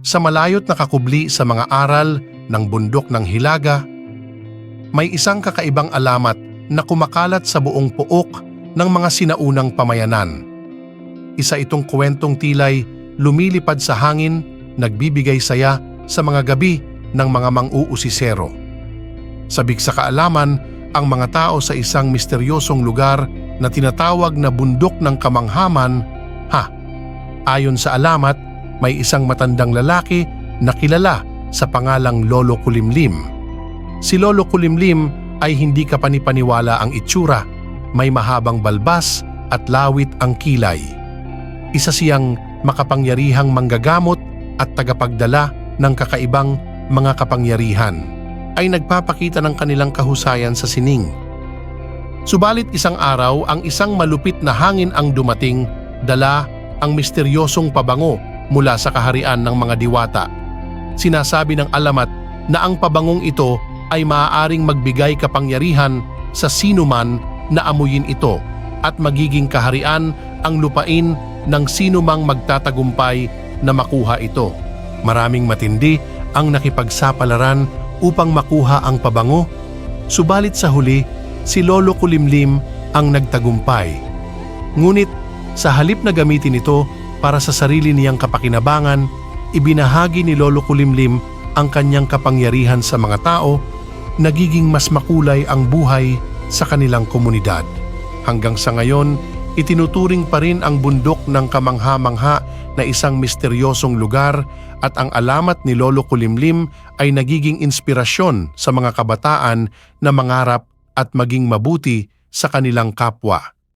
Sa malayot na kakubli sa mga aral ng bundok ng Hilaga, may isang kakaibang alamat na kumakalat sa buong puok ng mga sinaunang pamayanan. Isa itong kwentong tilay lumilipad sa hangin, nagbibigay saya sa mga gabi ng mga mang-uusisero. Sabik sa kaalaman, ang mga tao sa isang misteryosong lugar na tinatawag na bundok ng kamanghaman. Ayon sa alamat, may isang matandang lalaki na kilala sa pangalang Lolo Kulimlim. Si Lolo Kulimlim ay hindi kapanipaniwala ang itsura, may mahabang balbas at lawit ang kilay. Isa siyang makapangyarihang manggagamot at tagapagdala ng kakaibang mga kapangyarihan, ay nagpapakita ng kanilang kahusayan sa sining. Subalit isang araw, ang isang malupit na hangin ang dumating, dala ang misteryosong pabango mula sa kaharian ng mga diwata. Sinasabi ng alamat na ang pabangong ito ay maaaring magbigay kapangyarihan sa sinuman na amuyin ito at magiging kaharian ang lupain ng sinumang magtatagumpay na makuha ito. Maraming matindi ang nakipagsapalaran upang makuha ang pabango, subalit sa huli, si Lolo Kulimlim ang nagtagumpay. Ngunit sa halip na gamitin ito para sa sarili niyang kapakinabangan, ibinahagi ni Lolo Kulimlim ang kanyang kapangyarihan sa mga tao, nagiging mas makulay ang buhay sa kanilang komunidad. Hanggang sa ngayon, itinuturing pa rin ang bundok ng kamangha-mangha na isang misteryosong lugar, at ang alamat ni Lolo Kulimlim ay nagiging inspirasyon sa mga kabataan na mangarap at maging mabuti sa kanilang kapwa.